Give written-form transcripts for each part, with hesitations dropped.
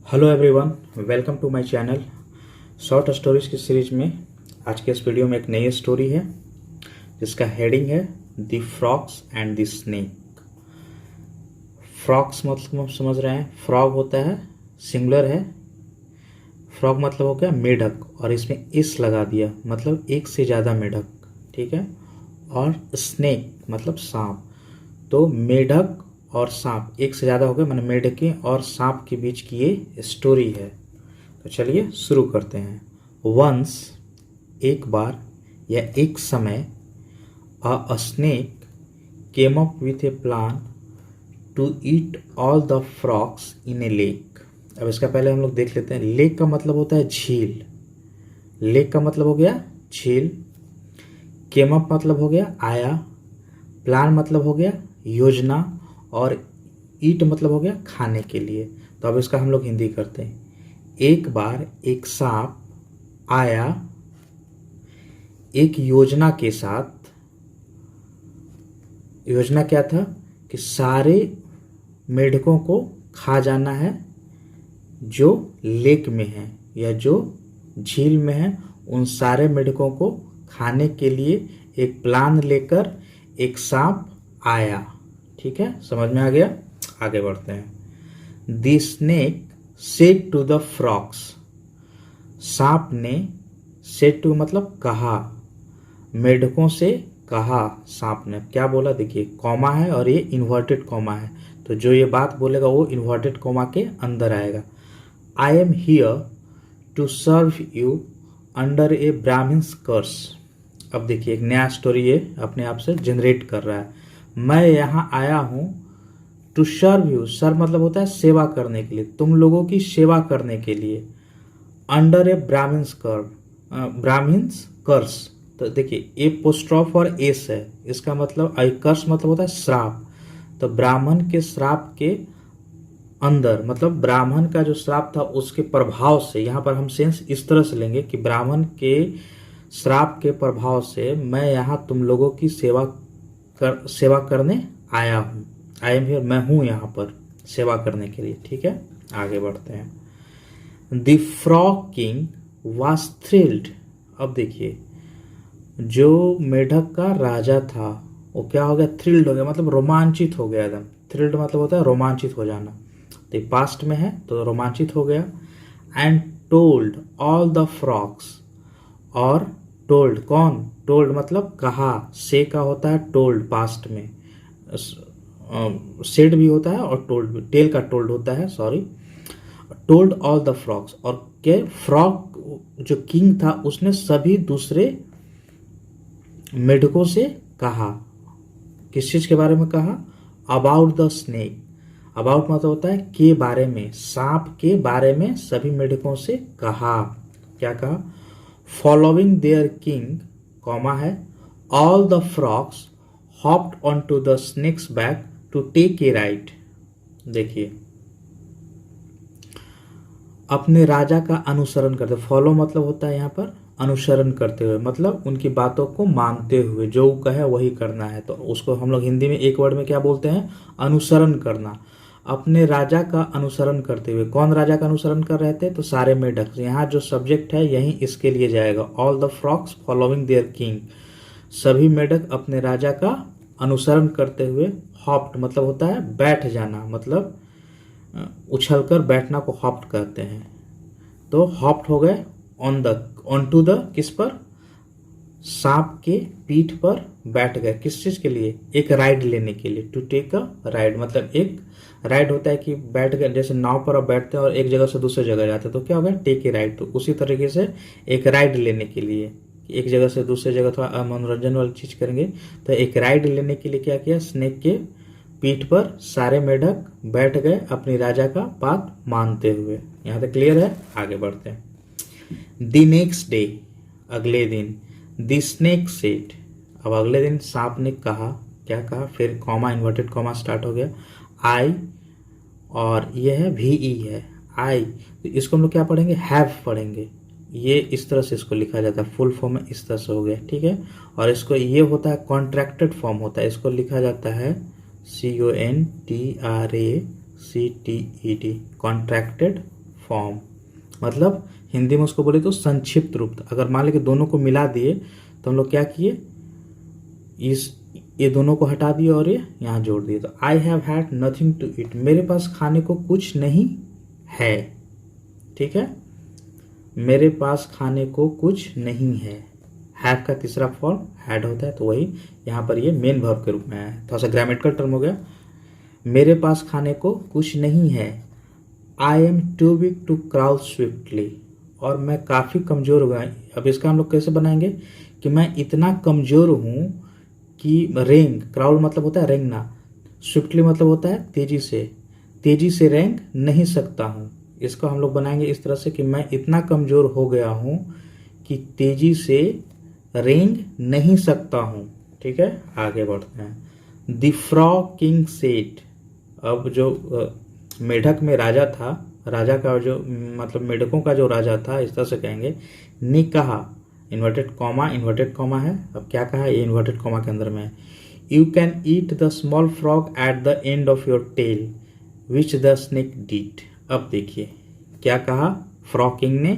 Hello everyone, welcome to my channel. Short stories की series में आज के इस वीडियो में एक नई स्टोरी है जिसका हेडिंग है the frogs and the snake. Frogs मतलब आप समझ रहे हैं, फ्रॉग होता है सिंगुलर है, फ्रॉग मतलब हो गया मेढक और इसमें इस लगा दिया मतलब एक से ज़्यादा मेढक, ठीक है। और स्नेक मतलब सांप, तो मेढक और सांप एक से ज़्यादा हो गए, मैंने मेढके और सांप के बीच की ये स्टोरी है। तो चलिए शुरू करते हैं। वंस एक बार या एक समय a snake came up with a plan to eat all the frogs in a lake. अब इसका पहले हम लोग देख लेते हैं। लेक का मतलब होता है झील, लेक का मतलब हो गया झील, केम अप मतलब हो गया आया, प्लान मतलब हो गया योजना, और ईट मतलब हो गया खाने के लिए। तो अब इसका हम लोग हिंदी करते हैं। एक बार एक सांप आया एक योजना के साथ। योजना क्या था कि सारे मेढकों को खा जाना है जो लेक में है या जो झील में है। उन सारे मेढकों को खाने के लिए एक प्लान लेकर एक सांप आया, ठीक है, समझ में आ गया। आगे बढ़ते हैं। The snake said to the frogs. सांप ने, सेड टू मतलब कहा, मेढकों से कहा। सांप ने क्या बोला, देखिए कॉमा है और ये इन्वर्टेड कॉमा है, तो जो ये बात बोलेगा वो इन्वर्टेड कॉमा के अंदर आएगा। I am here to serve you under a Brahmin's curse. अब देखिए एक नया स्टोरी ये अपने आप से जनरेट कर रहा है। मैं यहाँ आया हूँ टू सर्व यू, सर्व मतलब होता है सेवा करने के लिए, तुम लोगों की सेवा करने के लिए। अंडर ए ब्राह्मण्स कर, ब्राह्मण्स कर्स, तो देखिए ए पोस्ट्रॉफ और एस है, इसका मतलब कर्स मतलब होता है श्राप। तो ब्राह्मण के श्राप के अंदर मतलब ब्राह्मण का जो श्राप था उसके प्रभाव से, यहाँ पर हम सेंस इस तरह से लेंगे कि ब्राह्मण के श्राप के प्रभाव से मैं यहाँ तुम लोगों की सेवा करने आया हूँ। आई एम हियर, मैं हूँ यहाँ पर सेवा करने के लिए, ठीक है। आगे बढ़ते हैं। The frog king was thrilled. अब देखिए जो मेढक का राजा था वो क्या हो गया, थ्रिल्ड हो गया मतलब रोमांचित हो गया एकदम। थ्रिल्ड मतलब होता है रोमांचित हो जाना, तो पास्ट में है तो रोमांचित हो गया। And told all the frogs, और टोल्ड कौन, टोल्ड मतलब कहा, से का होता है टोल्ड पास्ट में, सेड भी होता है और टोल्ड भी, टेल का टोल्ड होता है, sorry. Told all the frogs, और के फ्रॉग जो किंग था उसने सभी दूसरे मेढकों से कहा। किस चीज के बारे में कहा, अबाउट द स्नेक। अबाउट मतलब होता है के बारे में, सांप के बारे में सभी मेढकों से कहा। क्या कहा, फॉलोइंग देयर किंग, कॉमा है, all the frogs hopped on to the snake's back to take a ride. देखिए अपने राजा का अनुसरण करते, फॉलो मतलब होता है यहाँ पर अनुसरण करते हुए, मतलब उनकी बातों को मानते हुए, जो वो कहे वही करना है। तो उसको हम लोग हिंदी में एक वर्ड में क्या बोलते हैं, अनुसरण करना। अपने राजा का अनुसरण करते हुए, कौन राजा का अनुसरण कर रहे थे, तो सारे मेढक। यहाँ जो सब्जेक्ट है यही इसके लिए जाएगा, all the frogs following their king, सभी मेढक अपने राजा का अनुसरण करते हुए। हॉप्ड मतलब होता है बैठ जाना, मतलब उछलकर बैठना को हॉप्ड कहते हैं। तो हॉप्ड हो गए ऑन टू द, किस पर, सांप के पीठ पर बैठ गए। किस चीज के लिए, एक राइड लेने के लिए। टू टेक अ राइड मतलब एक राइड होता है कि बैठ गए, जैसे नाव पर आप बैठते हैं और एक जगह से दूसरी जगह जाते हैं तो क्या होगा, टेक ए राइड। तो उसी तरीके से एक राइड लेने के लिए, एक जगह से दूसरी जगह थोड़ा मनोरंजन वाली चीज करेंगे, तो एक राइड लेने के लिए क्या किया, स्नेक के पीठ पर सारे मेढक बैठ गए अपनी राजा का बात मानते हुए। यहाँ तक क्लियर है, आगे बढ़ते हैं। द नेक्स्ट डे, अगले दिन, द स्नेक सेड, अब अगले दिन सांप ने कहा, क्या कहा, फिर कॉमा इन्वर्टेड कॉमा स्टार्ट हो गया, आई, और यह है वी है आई, तो इसको हम लोग क्या पढ़ेंगे, हैव पढ़ेंगे। ये इस तरह से इसको लिखा जाता है, फुल फॉर्म में इस तरह से हो गया, ठीक है। और इसको ये होता है कॉन्ट्रैक्टेड फॉर्म होता है, इसको लिखा जाता है CONTRACTED, कॉन्ट्रैक्टेड फॉर्म, मतलब हिंदी में उसको बोले तो संक्षिप्त रूप। अगर मान लें कि दोनों को मिला दिए तो हम लोग क्या किए, ये दोनों को हटा दिए और ये यहाँ जोड़ दिए। तो I have had nothing to eat, मेरे पास खाने को कुछ नहीं है। ठीक है, मेरे पास खाने को कुछ नहीं है। हैव का तीसरा फॉर्म हैड होता है, तो वही यहाँ पर ये मेन वर्ब के रूप में है। थोड़ा सा ग्रामेटिकल टर्म हो गया। मेरे पास खाने को कुछ नहीं है। I am too weak to crawl swiftly, और मैं काफ़ी कमज़ोर हो गया। अब इसका हम लोग कैसे बनाएंगे कि मैं इतना कमज़ोर हूँ कि रेंग, क्राउल मतलब होता है रेंगना, स्विफ्टली मतलब होता है तेजी से रेंग नहीं सकता हूँ। इसको हम लोग बनाएंगे इस तरह से कि मैं इतना कमज़ोर हो गया हूँ कि तेजी से रेंग नहीं सकता हूँ। ठीक है, आगे बढ़ते हैं। द फ्रॉग किंग सेड, अब जो मेढक में राजा था, राजा का जो मतलब मेढकों का जो राजा था, इस तरह से कहेंगे, ने कहा, इन्वर्टेड कॉमा है। अब क्या कहा, ये इन्वर्टेड कॉमा के अंदर में है। You can eat the small frog at the end of your tail which the snake did. अब देखिए क्या कहा फ्रॉग किंग ने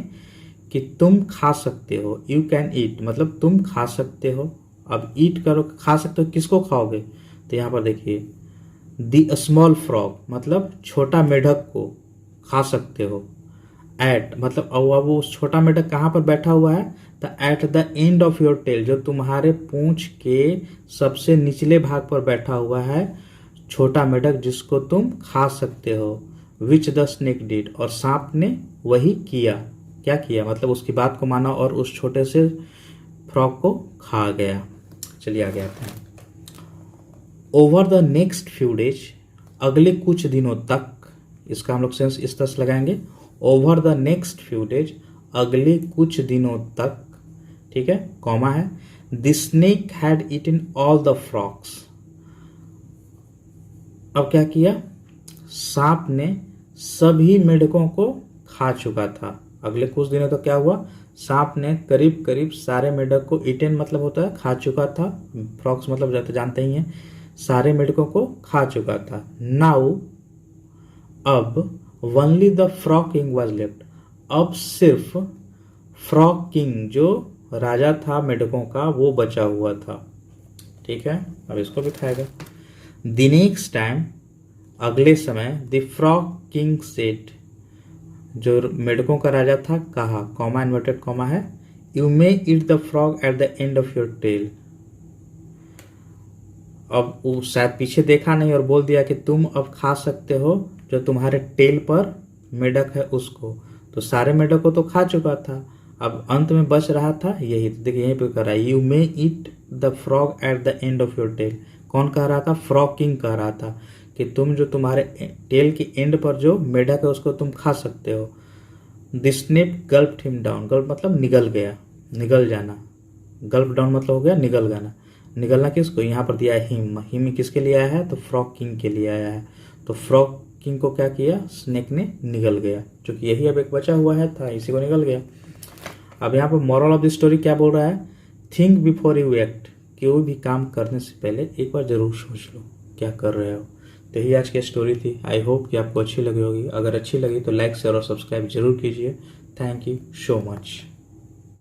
कि तुम खा सकते हो। यू कैन ईट मतलब तुम खा सकते हो। अब ईट करो, खा सकते हो, किसको खाओगे, तो यहाँ पर देखिए द स्मॉल फ्रॉग मतलब छोटा मेढक को खा सकते हो। एट मतलब अब वो छोटा मेढक कहाँ पर बैठा हुआ है, तो at the end of your tail, जो तुम्हारे पूंछ के सबसे निचले भाग पर बैठा हुआ है छोटा मेढक, जिसको तुम खा सकते हो। विच द स्नेक डिड, और सांप ने वही किया। क्या किया मतलब उसकी बात को माना और उस छोटे से फ्रॉग को खा गया। चलिए आगे आते हैं। Over the next few days, अगले कुछ दिनों तक, इसका हम लोग सेंस इस तरह से लगाएंगे, over the next few days, अगले कुछ दिनों तक। ठीक है, कॉमा है। The snake had eaten all the frogs, अब क्या किया, सांप ने सभी मेढकों को खा चुका था। अगले कुछ दिनों तक क्या हुआ, सांप ने करीब करीब सारे मेढक को, ईटन मतलब होता है खा चुका था, फ्रॉग्स मतलब जानते ही हैं, सारे मेढकों को खा चुका था। नाउ अब only the frog king was left, अब सिर्फ फ्रॉग किंग जो राजा था मेढकों का वो बचा हुआ था। ठीक है, अब इसको भी खाएगा। द नेक्स्ट टाइम, अगले समय, द फ्रॉग किंग सेड, जो मेढकों का राजा था, कहा, कॉमा इन्वर्टेड कॉमा है, you may eat the frog at the end of your tail. अब वो शायद पीछे देखा नहीं और बोल दिया कि तुम अब खा सकते हो जो तुम्हारे टेल पर मेढक है उसको। तो सारे मेढक को तो खा चुका था, अब अंत में बच रहा था यही। तो देखिए यहीं पे कर रहा है, you may eat the frog at the end of your tail. कौन कह रहा था, फ्रॉग किंग कह रहा था कि तुम जो तुम्हारे टेल की एंड पर जो मेढक है उसको तुम खा सकते हो। द स्नेक गल्प्ड हिम डाउन, गल्प मतलब निगल गया, निगल जाना, गल्प डाउन मतलब हो गया निगल जाना। निगलना किसको, यहाँ पर दिया है हिम, हिम किसके लिए आया है, तो फ्रॉग किंग के लिए आया है। तो फ्रॉग किंग को क्या किया, स्नेक ने निगल गया, क्योंकि यही अब एक बचा हुआ है था, इसी को निगल गया। अब यहाँ पर मॉरल ऑफ द स्टोरी क्या बोल रहा है, थिंक बिफोर यू एक्ट, कोई भी काम करने से पहले एक बार जरूर सोच लो क्या कर रहे हो। तो यही आज की स्टोरी थी। आई होप कि आपको अच्छी लगी होगी। अगर अच्छी लगी तो लाइक शेयर और सब्सक्राइब जरूर कीजिए। Thank you so much.